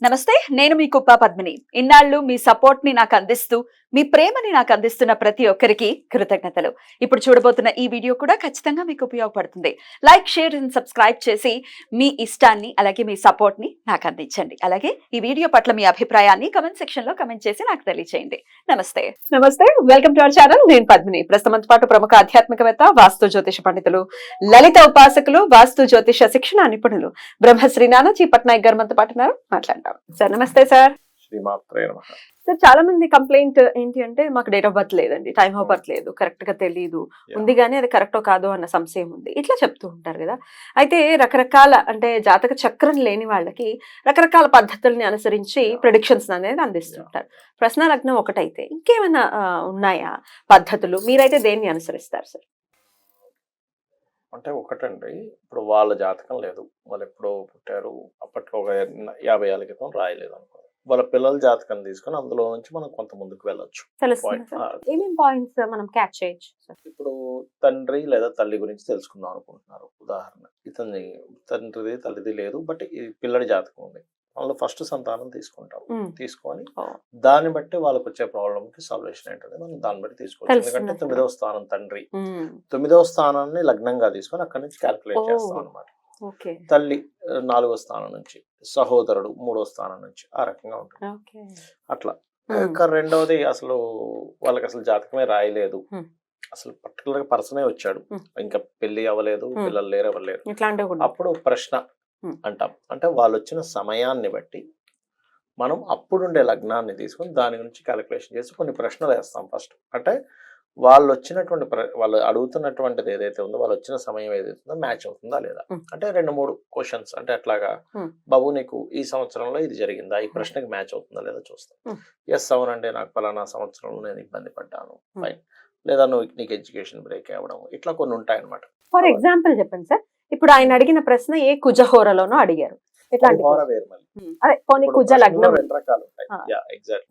నమస్తే, నేను మీ కుప్ప పద్మిని. ఇన్నాళ్ళు మీ సపోర్ట్ ని నాకు అందిస్తూ, మీ ప్రేమని నాకు అందిస్తున్న ప్రతి ఒక్కరికి కృతజ్ఞతలు. ఇప్పుడు చూడబోతున్న ఈ వీడియో కూడా ఖచ్చితంగా మీకు ఉపయోగపడుతుంది. లైక్, షేర్ అండ్ సబ్స్క్రైబ్ చేసి మీ ఇష్టాన్ని అలాగే మీ సపోర్ట్ ని నాకు అందించండి. అలాగే ఈ వీడియో పట్ల మీ అభిప్రాయాన్ని కమెంట్ సెక్షన్ లో కమెంట్ చేసి నాకు తెలియజేయండి. నమస్తే. Welcome to our channel. నేను పద్మిని. ప్రస్తుతంతో పాటు ప్రముఖ ఆధ్యాత్మికవేత్త, వాస్తు జ్యోతిష పండితులు, లలిత ఉపాసకులు, వాస్తు జ్యోతిష శిక్షణ నిపుణులు బ్రహ్మశ్రీ నానాజీ పట్నాయక్ గారు మనతో పాటు ఉన్నారు. మాట్లాడతాం. సార్ నమస్తే. సార్ సార్, చాలా మంది కంప్లైంట్ ఏంటి అంటే మాకు డేట్ ఆఫ్ బర్త్ లేదండి, టైమ్ ఆఫ్ బర్త్ లేదు, కరెక్ట్ గా తెలియదు, ఉంది కానీ అది కరెక్టో కాదో అన్న సంశయం ఉంది, ఇట్లా చెప్తూ ఉంటారు కదా. అయితే రకరకాల అంటే జాతక చక్రం లేని వాళ్ళకి రకరకాల పద్ధతుల్ని అనుసరించి ప్రిడిక్షన్స్ అనేది అందిస్తుంటారు. ప్రశ్న లగ్నం ఒకటైతే ఇంకేమైనా ఉన్నాయా పద్ధతులు? మీరైతే దేన్ని అనుసరిస్తారు సార్? అంటే ఒకటండి, ఇప్పుడు వాళ్ళ జాతకం లేదు, వాళ్ళు ఎప్పుడో పుట్టారు, అప్పట్లో ఒక 50 ఏళ్ళ క్రితం రాయలేదు అనుకో, వాళ్ళ పిల్లల జాతకం తీసుకొని అందులో నుంచి మనం కొంత ముందుకు వెళ్ళొచ్చు. ఇప్పుడు తండ్రి లేదా తల్లి గురించి తెలుసుకుందాం అనుకుంటున్నారు. ఉదాహరణ, ఇతని తండ్రిది తల్లిది లేదు, బట్ ఈ పిల్లడి జాతకం ఉంది. వాళ్ళు ఫస్ట్ సంతానం తీసుకుంటాం. తీసుకొని దాన్ని బట్టి వాళ్ళకి వచ్చే ప్రాబ్లమ్ కి సొల్యూషన్ ఏంటంటే మనం దాన్ని బట్టి తీసుకోవచ్చు. ఎందుకంటే 9వ స్థానం తండ్రి, 9వ స్థానాన్ని లగ్నంగా తీసుకొని అక్కడి నుంచి క్యాల్కులేట్ చేస్తాం అనమాట. తల్లి 4వ స్థానం నుంచి, సహోదరుడు 3వ స్థానం నుంచి, ఆ రకంగా ఉంటుంది. అట్లా ఇంకా రెండవది, అసలు వాళ్ళకి అసలు జాతకమే రాయలేదు, అసలు పర్టికులర్ గా పర్సనే వచ్చాడు, ఇంకా పెళ్లి అవ్వలేదు, పిల్లలు లేరు, ఎవరు లేరు, అప్పుడు ప్రశ్న అంటాం. అంటే వాళ్ళు వచ్చిన సమయాన్ని బట్టి మనం అప్పుడుండే లగ్నాన్ని తీసుకొని దాని గురించి క్యాలిక్యులేషన్ చేసి కొన్ని ప్రశ్నలు వేస్తాం ఫస్ట్. అంటే వాళ్ళు వచ్చినటువంటి వాళ్ళు అడుగుతున్నటువంటిది ఏదైతే ఉందో, వాళ్ళు వచ్చిన సమయం ఏదైతే ఉందో మ్యాచ్ అవుతుందా లేదా, అంటే 2-3 క్వశ్చన్స్. అంటే అట్లాగా, బాబు నీకు ఈ సంవత్సరంలో ఇది జరిగిందా, ఈ ప్రశ్నకి మ్యాచ్ అవుతుందా లేదా చూస్తాం. ఎస్ అవునండి, నాకు పలానా సంవత్సరంలో నేను ఇబ్బంది పడ్డాను, ఫైన్. లేదా నీకు ఎడ్యుకేషన్ బ్రేక్ అవ్వడం, ఇట్లా కొన్ని ఉంటాయన్నమాట. ఫర్ ఎగ్జాంపుల్ చెప్పండి సార్. ఇప్పుడు ఆయన అడిగిన ప్రశ్న ఏ కుజహోరలోనో అడిగారు, కుజ లగ్నం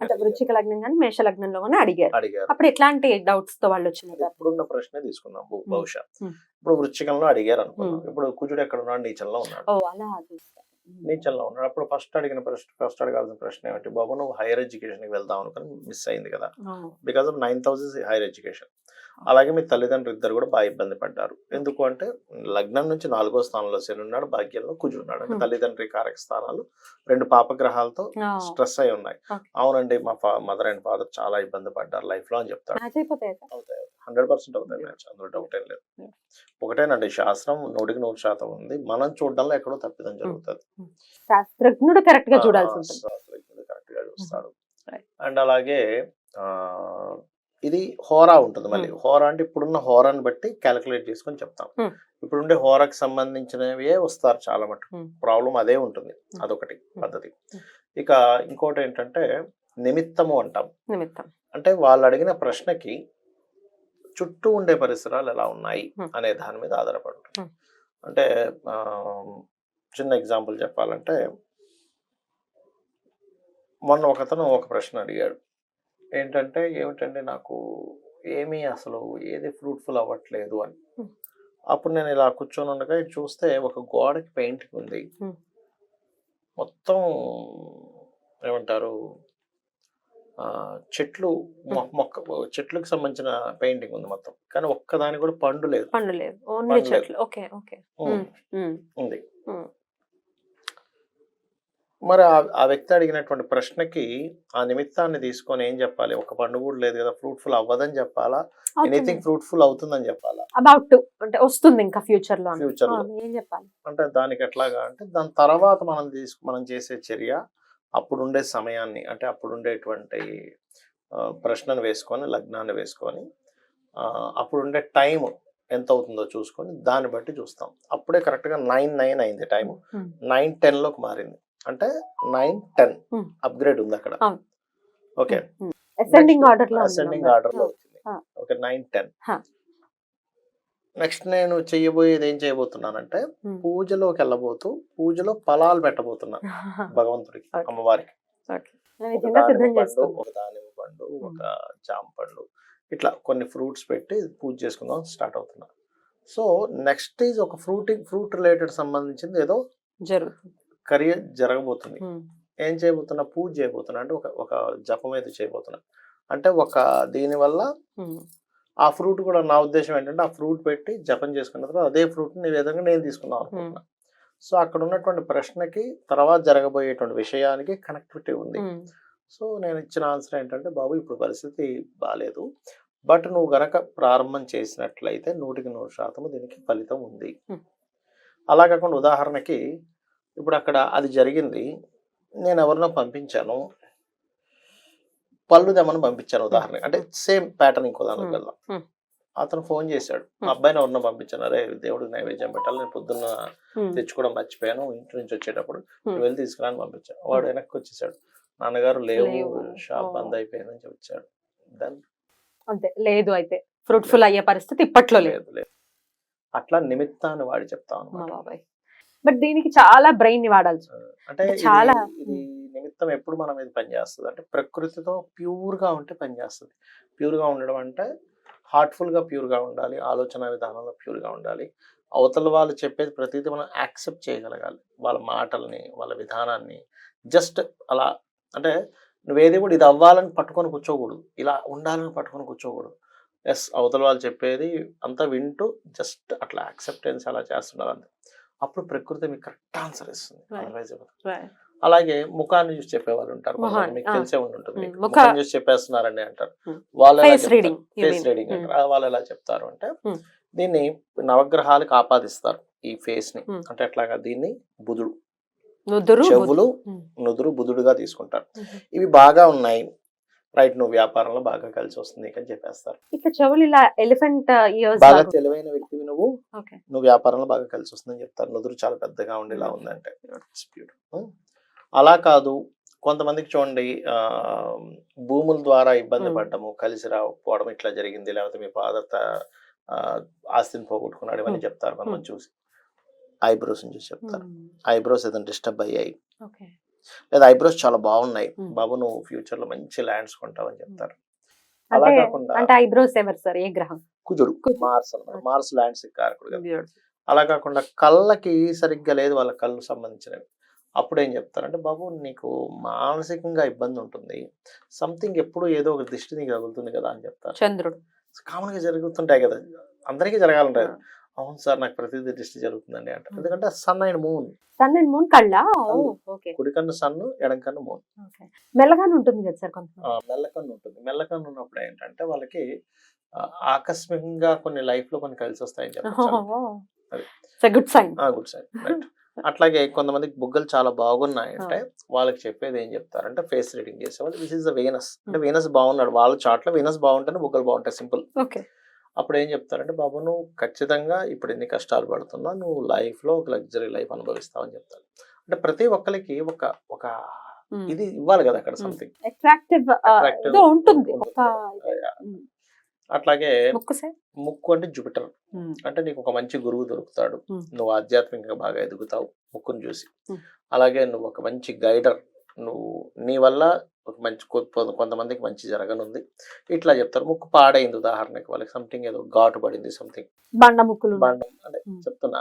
అంటే వృశ్చిక లగ్నం కానీ మేష లగ్నంలో కానీ అడిగారు. అప్పుడు ఎట్లాంటి డౌట్స్ తో వాళ్ళు వచ్చినారు? ఇప్పుడున్న ప్రశ్న తీసుకుందాం. బహుశా ఇప్పుడు వృశ్చికంలో అడిగారు అనుకున్నాం. ఇప్పుడు కుజుడు ఎక్కడ ఉన్నాడు? నీచంలో ఉన్నాడు. నీచంలో ఉన్నాడు. అప్పుడు ఫస్ట్ అడగాల్సిన ప్రశ్న ఏమిటి? బాబు, నువ్వు హైయర్ ఎడ్యుకేషన్ కి వెళ్దాం అనుకుని మిస్ అయింది కదా, బికాస్ ఆఫ్ 9,000 హైయర్ ఎడ్యుకేషన్. అలాగే మీ తల్లిదండ్రులు ఇద్దరు కూడా బాగా ఇబ్బంది పడ్డారు. ఎందుకు అంటే లగ్నం నుంచి 4వ స్థానంలో శని ఉన్నాడు, భాగ్యంలో కుజుడు ఉన్నాడు. అంటే తల్లిదండ్రి కారక స్థానాలు 2 పాపగ్రహాలతో స్ట్రెస్ అయి ఉన్నాయి. అవునండి, మా మదర్ అండ్ ఫాదర్ చాలా ఇబ్బంది పడ్డారు లైఫ్ లో అని చెప్తాడు. అవుతాయి, 100% అవుతాయి మ్యాచ్, అందులో డౌట్ ఏం లేదు. ఒకటేనండి, శాస్త్రం 100% ఉంది, మనం చూడడంలో ఎక్కడో తప్పిదం జరుగుతుంది. శాస్త్రజ్ఞుడు కరెక్ట్ గా చూస్తాడు. అండ్ అలాగే ఇది హోరా ఉంటుంది. మళ్ళీ హోరా అంటే ఇప్పుడున్న హోరాని బట్టి క్యాలిక్యులేట్ చేసుకొని చెప్తాం. ఇప్పుడుండే హోరాకి సంబంధించినవే వస్తారు చాలా మటుకు, ప్రాబ్లం అదే ఉంటుంది. అదొకటి పద్ధతి. ఇక ఇంకోటి ఏంటంటే నిమిత్తము అంటాం. అంటే వాళ్ళు అడిగిన ప్రశ్నకి చుట్టూ ఉండే పరిసరాలు ఎలా ఉన్నాయి అనే దాని మీద ఆధారపడి ఉంటుంది. అంటే చిన్న ఎగ్జాంపుల్ చెప్పాలంటే, మొన్న ఒకతను ఒక ప్రశ్న అడిగాడు. ఏమిటంటే నాకు ఏమీ అసలు ఏది ఫ్రూట్ఫుల్ అవ్వట్లేదు అని. అప్పుడు నేను ఇలా కూర్చొని ఉండగా చూస్తే ఒక గోడకి పెయింటింగ్ ఉంది, మొత్తం ఏమంటారు చెట్లు, చెట్లకు సంబంధించిన పెయింటింగ్ ఉంది మొత్తం, కానీ ఒక్కదాని కూడా పండు లేదు ఉంది. మరి ఆ వ్యక్తి అడిగినటువంటి ప్రశ్నకి ఆ నిమిత్తాన్ని తీసుకొని ఏం చెప్పాలి? ఒక పండు కూడా లేదు కదా, ఫ్రూట్ఫుల్ అవ్వదని చెప్పాలా, ఎనీథింగ్ ఫ్రూట్ఫుల్ అవుతుందని చెప్పాలా, అంటే వస్తుంది ఇంకా ఫ్యూచర్ లో ఏం చెప్పాలి? అంటే దానికి ఎట్లాగా అంటే, దాని తర్వాత మనం చేసే చర్య అప్పుడుండే సమయాన్ని, అంటే అప్పుడుండేటువంటి ప్రశ్నను వేసుకొని, లగ్నాన్ని వేసుకొని, అప్పుడుండే టైం ఎంత అవుతుందో చూసుకొని దాన్ని బట్టి చూస్తాం. అప్పుడే కరెక్ట్ గా 9:09 అయింది, టైం 9:10 లోకి మారింది. అంటే 9:10 అప్గ్రేడ్ ఉంది అక్కడ. ఓకే, అసెండింగ్ ఆర్డర్ లో వచ్చింది. ఓకే, 9:10. నెక్స్ట్ నేను చెయ్యబోయేది ఏం చేయబోతున్నానంటే, పూజలోకి వెళ్ళబోతూ పూజలో ఫలాలు పెట్టబోతున్నాను భగవంతుడికి, అమ్మవారికి. ఒక దానిమ్మ పండు, ఒక జామ పండు, ఇట్లా కొన్ని ఫ్రూట్స్ పెట్టి పూజ చేసుకుందాం స్టార్ట్ అవుతున్నా. సో నెక్స్ట్ ఈజ్ ఒక ఫ్రూట్ రిలేటెడ్ సంబంధించింది ఏదో జరుగుతుంది, కరియర్ జరగబోతుంది. ఏం చేయబోతున్నా, పూజ చేయబోతున్నా, అంటే ఒక ఒక జపం అయితే చేయబోతున్నా. అంటే ఒక దీనివల్ల ఆ ఫ్రూట్ కూడా నా ఉద్దేశం ఏంటంటే, ఆ ఫ్రూట్ పెట్టి జపం చేసుకున్న తర్వాత అదే ఫ్రూట్ని నీ విధంగా నేను తీసుకుందాం అనుకుంటున్నా. సో అక్కడ ఉన్నటువంటి ప్రశ్నకి తర్వాత జరగబోయేటువంటి విషయానికి కనెక్టివిటీ ఉంది. సో నేను ఇచ్చిన ఆన్సర్ ఏంటంటే, బాబు ఇప్పుడు పరిస్థితి బాగాలేదు, బట్ నువ్వు గనక ప్రారంభం చేసినట్లయితే 100% దీనికి ఫలితం ఉంది. అలా కాకుండా ఉదాహరణకి ఇప్పుడు అక్కడ అది జరిగింది, నేను ఎవరినో పంపించాను, పళ్ళు తెమ్మని పంపించాను ఉదాహరణకి, అంటే సేమ్ ప్యాటర్న్ ఇంకో దానికి వెళ్దాం. అతను ఫోన్ చేశాడు, మా అబ్బాయిని ఎవరినో పంపించాను, అరే దేవుడికి నైవేద్యం పెట్టాలి, నేను పొద్దున్న తెచ్చుకోవడం మర్చిపోయాను, ఇంటి నుంచి వచ్చేటప్పుడు నువ్వు వెళ్ళి తీసుకురా అని పంపించాను. వాడు వెనక్కి వచ్చేసాడు, నాన్నగారు లేవు, షాప్ బంద్ అయిపోయిందని చెప్పాడు. దెన్ అంతే, లేదు అయితే ఫ్రూట్ఫుల్ అయ్యే పరిస్థితి ఇప్పట్లో లేదు. లేదు. అట్లా నిమిత్తాన్ని వాడి చెప్తాను బాబాయ్. బట్ దీనికి చాలా బ్రెయిన్ ని వాడాల్సి అంటే చాలా ఇది నిమిత్తం ఎప్పుడు మనం ఇది పనిచేస్తుంది అంటే, ప్రకృతితో ప్యూర్ గా ఉంటే పనిచేస్తుంది. ప్యూర్ గా ఉండడం అంటే హార్ట్ఫుల్ గా ప్యూర్ గా ఉండాలి, ఆలోచన విధానంలో ప్యూర్ గా ఉండాలి, అవతల వాళ్ళు చెప్పేది ప్రతిదీ మనం యాక్సెప్ట్ చేయగలగాలి, వాళ్ళ మాటల్ని వాళ్ళ విధానాన్ని. జస్ట్ అలా అంటే నువ్వేది కూడా ఇది అవ్వాలని పట్టుకొని కూర్చోకూడదు, ఇలా ఉండాలని పట్టుకొని కూర్చోకూడదు. ఎస్, అవతల వాళ్ళు చెప్పేది అంతా వింటూ జస్ట్ అట్లా యాక్సెప్టెన్స్ అలా చేస్తున్నారు అంతే. అప్పుడు ప్రకృతి మీకు కరెక్ట్ ఆన్సర్ ఇస్తుంది. అదర్వైజ్ అలాగే ముఖాన్ని చూసి చెప్పేవాళ్ళు ఉంటారు, మీకు తెలిసే ఉంటుంది, ముఖం చూసి చెప్పేస్తున్నారండి అంటారు. వాళ్ళు ఫేస్ రీడింగ్ అంటారు. వాళ్ళు ఎలా చెప్తారు అంటే, దీన్ని నవగ్రహాలకు ఆపాదిస్తారు ఈ ఫేస్ ని. అంటే ఎట్లాగా, దీన్ని బుధుడు, చెవులు నుదురు బుధుడుగా తీసుకుంటారు. ఇవి బాగా ఉన్నాయి, రైట్, నువ్వు వ్యాపారంలో బాగా కలిసి వస్తుంది అని చెప్పేస్తారు. ఇట్లా చెవులు ఇలా ఎలిఫెంట్ బాగా తెలివైన వ్యక్తివి నువ్వు వ్యాపారంలో బాగా కలిసి వస్తుందని చెప్తారు. నుదురు చాలా పెద్దగా ఉండి ఇలా ఉందంటే అలా కాదు. కొంతమందికి చూడండి, భూముల ద్వారా ఇబ్బంది పడ్డము, కలిసి రాకపోవడం ఇట్లా జరిగింది, లేకపోతే మీ ఫాదర్ ఆస్తిని పోగొట్టుకున్నాడు, ఇవన్నీ చెప్తారు కొంతమంది చూసి. ఐబ్రోస్ చూసి చెప్తారు, ఐబ్రోస్ ఏదైనా డిస్టర్బ్ అయ్యాయి, లేదా ఐబ్రోస్ చాలా బాగున్నాయి బాబు, నువ్వు ఫ్యూచర్ లో మంచి ల్యాండ్స్ కొంటావని చెప్తారు. అలా కాకుండా అంటే ఐబ్రోస్ ఎవరు సార్, ఏ గ్రహం? కుజుడు, మార్స్ అన్నమాట. మార్స్ ల్యాండ్స్ కారకుడు. అలా కాకుండా కళ్ళకి సరిగ్గా లేదు వాళ్ళ కళ్ళు సంబంధించినవి, అప్పుడు ఏం చెప్తారంటే, బాబు నీకు మానసికంగా ఇబ్బంది ఉంటుంది, సంథింగ్ ఎప్పుడు ఏదో ఒక దృష్టి నీకు తగులుతుంది కదా అని చెప్తారు. చంద్రుడు కామన్ గా జరుగుతుంటాయి కదా, అందరికీ జరగాలంటాయి. అవును సార్, నాకు ప్రతిదీ దృష్టి జరుగుతుందండి అంటారు. ఎందుకంటే సన్ అండ్ మూన్, కళ్ళ కుడి కన్ను సన్ను, ఎడం కన్ను మూన్. మెల్లగానే ఉంటుంది కదా సార్, మెల్లకన్ను ఉంటుంది. మెల్లకన్ను ఉన్నప్పుడు ఏంటంటే వాళ్ళకి ఆకస్మికంగా కొన్ని లైఫ్ లో కొన్ని కలిసి వస్తాయని చెప్పారు. Good sign. Good sign, right. అట్లాగే కొంతమందికి బుగ్గలు చాలా బాగున్నాయంటే వాళ్ళకి చెప్పేది ఏం చెప్తారంటే, ఫేస్ రీడింగ్ చేసేవాళ్ళు, దిస్ ఇస్ ద వీనస్, అంటే వీనస్ బాగున్నాడు, వాళ్ళ చార్ట్ లో వీనస్ బాగుంటేనే బుగ్గలు బాగుంటాయి, సింపుల్. అప్పుడు ఏం చెప్తారంటే, బాబు నువ్వు ఖచ్చితంగా ఇప్పుడు ఎన్ని కష్టాలు పడుతున్నా నువ్వు లైఫ్ లో ఒక లగ్జరీ లైఫ్ అనుభవిస్తావు అని చెప్తారు. అంటే ప్రతి ఒక్కరికి ఒక ఒక ఇది ఇవ్వాలి కదా అక్కడ, సంథింగ్ ఉంటుంది. అట్లాగే ముక్కు అంటే జూపిటర్, అంటే నీకు ఒక మంచి గురువు దొరుకుతాడు, నువ్వు ఆధ్యాత్మికంగా బాగా ఎదుగుతావు ముక్కును చూసి. అలాగే నువ్వు ఒక మంచి గైడర్, నువ్వు నీ వల్ల ఒక మంచి కొంతమందికి మంచి జరగనుంది, ఇట్లా చెప్తారు. ముక్కు పాడైంది ఉదాహరణకి, వాళ్ళకి సంథింగ్ ఏదో ఘాటు పడింది, సంథింగ్ బండ ముక్కులు, అంటే చెప్తున్నా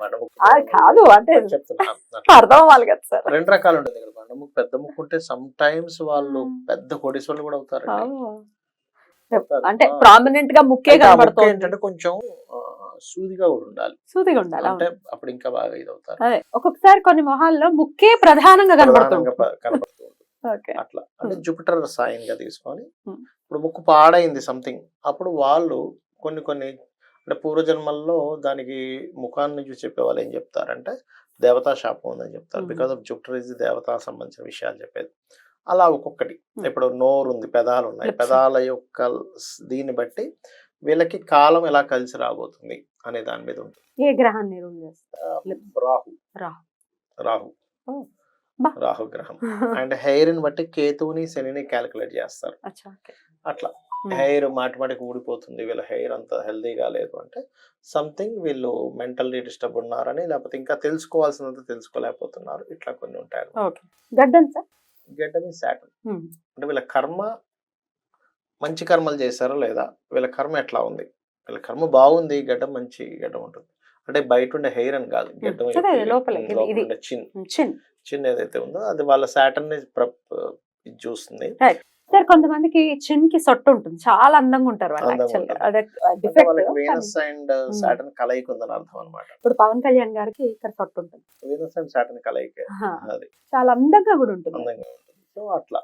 బండ ముక్కు కాదు అంటే చెప్తున్నా. రెండు రకాలు ఉంటుంది ఇక్కడ. బండ ముక్కు, పెద్ద ముక్కు ఉంటే సమ్ టైమ్స్ వాళ్ళు పెద్ద కోటీశ్వరులు కూడా అవుతారు. అంటే ప్రామినెంట్ గా ముక్కే కనబడుతుంది, ఏంటంటే కొంచెం సూదిగా కూడా ఉండాలి, అంటే అప్పుడు ఇంకా బాగా ఇది అవుతారు. ఒక్కొక్కసారి కొన్ని మొహాల్లో ముక్కే ప్రధానంగా కనబడుతుంది. అట్లా అంటే జూపిటర్ సైన్ గా తీసుకొని, ఇప్పుడు ముక్కు పాడైంది సంథింగ్, అప్పుడు వాళ్ళు కొన్ని అంటే పూర్వజన్మల్లో దానికి ముఖాన్ని చూసి చెప్పేవాళ్ళు ఏం చెప్తారంటే, దేవతా శాపం ఉందని చెప్తారు. బికాస్ ఆఫ్ జూపిటర్ ఇస్ దేవతా సంబంధించిన విషయాలు చెప్పేది. అలా ఒక్కొక్కటి, ఇప్పుడు నోరు ఉంది, పెదాలు ఉన్నాయి, పెదాల యొక్క దీన్ని బట్టి వీళ్ళకి కాలం ఎలా కలిసి రాబోతుంది అనే దాని మీద ఉంటుంది. ఏ గ్రహాన్ని? రాహు గ్రహం. అండ్ హెయిర్ ని బట్టి కేతువుని శనిని క్యాలిక్యులేట్ చేస్తారు. అట్లా హెయిర్ మాటిమాటికి ఊడిపోతుంది, వీళ్ళ హెయిర్ అంత హెల్దీగా లేదు అంటే సంథింగ్ వీళ్ళు మెంటల్లీ డిస్టర్బ్ ఉన్నారని, లేకపోతే ఇంకా తెలుసుకోవాల్సినంత తెలుసుకోలేకపోతున్నారు, ఇట్లా కొన్ని ఉంటాయి. గడ్డ మీన్స్ శాటర్న్, అంటే వీళ్ళ కర్మ మంచి కర్మలు చేశారా లేదా, వీళ్ళ కర్మ ఎట్లా ఉంది, వీళ్ళ కర్మ బాగుంది, గడ్డం మంచి గడ్డం ఉంటుంది. అంటే బయట ఉండే హెయిర్ అని కాదు, గడ్డం చిన్ చిన్న ఏదైతే ఉందో అది వాళ్ళ సాటర్న్ ఇది చూస్తుంది. సార్ కొంతమందికి చిన్ కి సొట్టు ఉంటుంది, చాలా అందంగా ఉంటారు వాళ్ళు అందంగా యాక్చువల్ గా. ఉంటుంది. అదే అంటే డిఫెక్ట్. వాళ్ళకి వీనస్ అండ్ సాటర్న్ కలయిక ఉందని అర్థం అనమాట. ఇప్పుడు పవన్ కళ్యాణ్ గారికి ఇక్కడ సొట్టు ఉంటుంది, వీనస్ అండ్ సాటర్న్ కలయిక ఆహా. అది చాలా అందంగా కూడా ఉంటుంది. అందంగా ఉంటుంది. సో అట్లా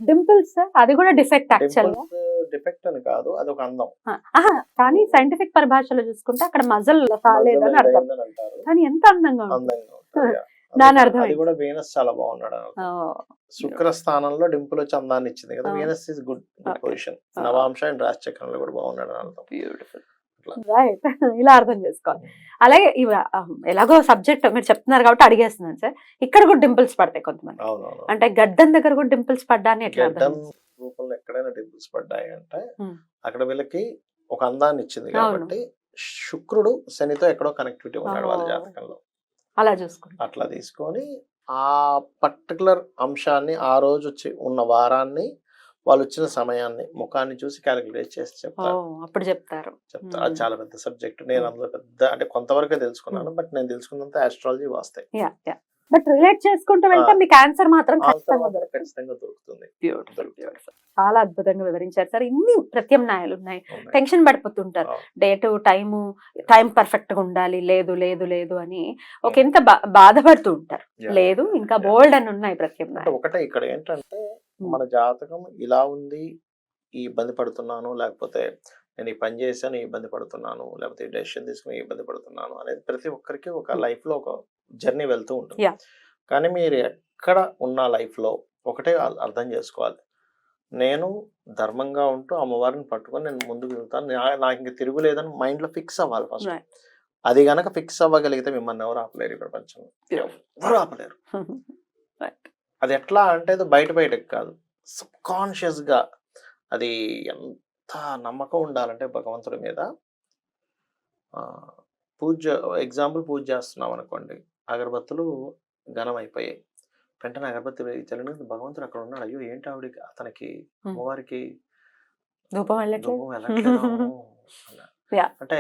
డింపుల్స్ అది కూడా డిఫెక్ట్ యాక్చువల్ గా. డిఫెక్ట్ అని కాదు, అది ఒక అందం. కానీ సైంటిఫిక్ పరిభాషలో చూసుకుంటే అక్కడ మజల్ కాలేదని అర్థం, అయిందని అంటారు. కానీ ఎంత అందంగా ఉంటుంది. అందంగా ఉంటుంది. దాని అర్థం అది కూడా వీనస్ చాలా బాగున్నాడు అని అర్థం. శుక్ర స్థానంలో డింపుల్ వచ్చి అందాన్ని ఇచ్చింది కదా, వీనస్ ఇస్ గుడ్ పొజిషన్. నవాంశ అండ్ రాశి చక్రంలో కూడా బాగున్నాడు అని అర్థం. బ్యూటిఫుల్. రైట్, ఇలా అర్థం చేసుకోవాలి. అలాగే ఎలాగో సబ్జెక్ట్ మీరు చెప్తున్నారు కాబట్టి అడిగేస్తున్నాను సార్, ఇక్కడ కూడా డింపుల్స్ పడతాయి కొంతమంది, అవునవును. అంటే గడ్డం దగ్గర కూడా డింపుల్స్ పడ్డాన్ని ఎట్లా అర్థం గడ్డం రూపంలో ఎక్కడైనా డింపుల్స్ పడ్డాయి అంటే అక్కడ వీళ్ళకి ఒక అందాన్ని ఇచ్చింది కాబట్టి శుక్రుడు శనితో ఎక్కడో కనెక్టివిటీ ఉన్నాడు వాళ్ళ జాతకంలో. అలా చూసుకోండి. అట్లా తీసుకొని ఆ పర్టికులర్ అంశాన్ని ఆ రోజు ఉన్న వారాన్ని వాళ్ళు వచ్చిన సమయాన్ని ముఖాన్ని చూసి క్యాలిక్యులేట్ చేసి చెప్తారు. అప్పుడు చెప్తారు. అది చాలా పెద్ద సబ్జెక్ట్. నేను అందులో పెద్ద అంటే కొంతవరకే తెలుసుకున్నాను, బట్ నేను తెలుసుకున్నంత ఆస్ట్రాలజీ వాస్తాయి. బట్ రిలేట్ చేసుకుంటూ వెళ్తే మీకు ఆన్సర్ మాత్రం ఖచ్చితంగా దొరుకుతుంది. చాలా అద్భుతంగా వివరించారు సార్. ఇన్ని ప్రత్యామ్నాయాలు ఉన్నాయి, టెన్షన్ పడిపోతుంటారు, డేటు టైం పర్ఫెక్ట్ గా ఉండాలి, లేదు లేదు లేదు అని ఒక ఎంత బాధపడుతూ ఉంటారు. లేదు ఇంకా బోల్డ్ అని ఉన్నాయి ప్రత్యామ్నాయాలు. ఒకటే ఇక్కడ ఏంటంటే మన జాతకం ఇలా ఉంది, ఈ ఇబ్బంది పడుతున్నాను, లేకపోతే నేను ఈ పని చేశాను ఇబ్బంది పడుతున్నాను, లేకపోతే ఈ డెసిషన్ తీసుకుని ఇబ్బంది పడుతున్నాను అనేది ప్రతి ఒక్కరికి ఒక లైఫ్ లో ఒక జర్నీ వెళ్తూ ఉంటుంది. కానీ మీరు ఎక్కడ ఉన్న లైఫ్ లో ఒకటే అర్థం చేసుకోవాలి, నేను ధర్మంగా ఉంటూ అమ్మవారిని పట్టుకొని నేను ముందుకు వెళ్తాను, నాకు ఇంక తిరుగులేదని మైండ్ లో ఫిక్స్ అవ్వాలి ఫస్ట్. అది గనక ఫిక్స్ అవ్వగలిగితే మిమ్మల్ని ఎవరు ఆపలేరు ఈ ప్రపంచంలో, ఎవరు ఆపలేరు. అది ఎట్లా అంటే బయటకు కాదు, సబ్ కాన్షియస్ గా అది ఎంత నమ్మకం ఉండాలంటే భగవంతుడి మీద. పూజ చేస్తున్నాం అనుకోండి, అగరబత్తులు ఘనం అయిపోయాయి, వెంటనే అగరబత్తి చల్లిన భగవంతుడు అక్కడ ఉన్నాడు, అయ్యో ఏంటి ఆవిడకి అతనికి అమ్మవారికి ధూపం అంటే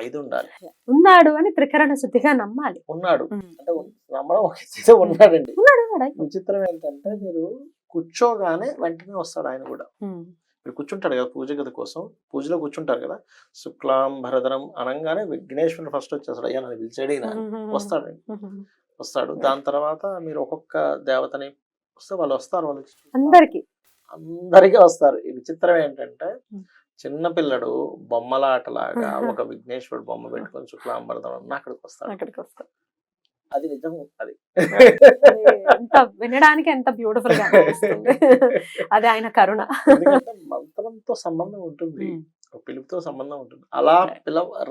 ఇది ఉండాలి, ఉన్నాడు అని త్రికరణ శుద్ధిగా నమ్మాలి. ఉన్నాడు అంటే నమ్మడం ఉన్నాడండి. విచిత్రం ఏంటంటే మీరు కూర్చోగానే వెంటనే వస్తాడు ఆయన కూడా. మీరు కూర్చుంటాడు కదా పూజ గది కోసం, పూజలో కూర్చుంటారు కదా, శుక్లాం భరధరం అనగానే విఘ్నేశ్వరుడు ఫస్ట్ వచ్చేస్తాడు, అయ్యా నన్ను పిలిచాడు వస్తాడు. దాని తర్వాత మీరు ఒక్కొక్క దేవతని వస్తే వాళ్ళు వస్తారు, వాళ్ళు అందరికీ వస్తారు. ఈ విచిత్రం ఏంటంటే చిన్న పిల్లడు బొమ్మలాటలాగా ఒక విఘ్నేశ్వరుడు బొమ్మ పెట్టుకొని శుక్లాం భరధరం అక్కడికి వస్తాడు. అది నిజం. అది వినడానికి ఎంత బ్యూటిఫుల్ గా అనిపిస్తుంది. అది ఆయన కరుణ. మంత్రంతో సంబంధం ఉంటుంది, పిలుపుతో సంబంధం ఉంటుంది. అలా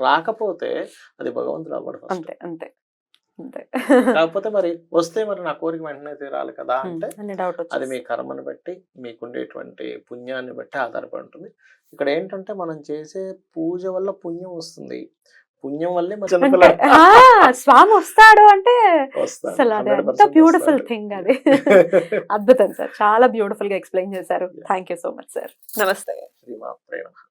రాకపోతే అది భగవంతుడు అవ్వడు. అంతే. కాకపోతే మరి వస్తే మరి నా కోరిక వెంటనే తీరాలి కదా అంటే అది మీ కర్మను బట్టి మీకుండేటువంటి పుణ్యాన్ని బట్టి ఆధారపడి ఉంటుంది. ఇక్కడ ఏంటంటే మనం చేసే పూజ వల్ల పుణ్యం వస్తుంది, పుణ్యం వల్లే స్వామి వస్తాడు అంటే అసలు అది ఎంత బ్యూటిఫుల్ థింగ్. అది అద్భుతం సార్, చాలా బ్యూటిఫుల్ గా ఎక్స్ప్లెయిన్ చేశారు. Thank you so much sir. నమస్తే. శ్రీమాత్రే నమః.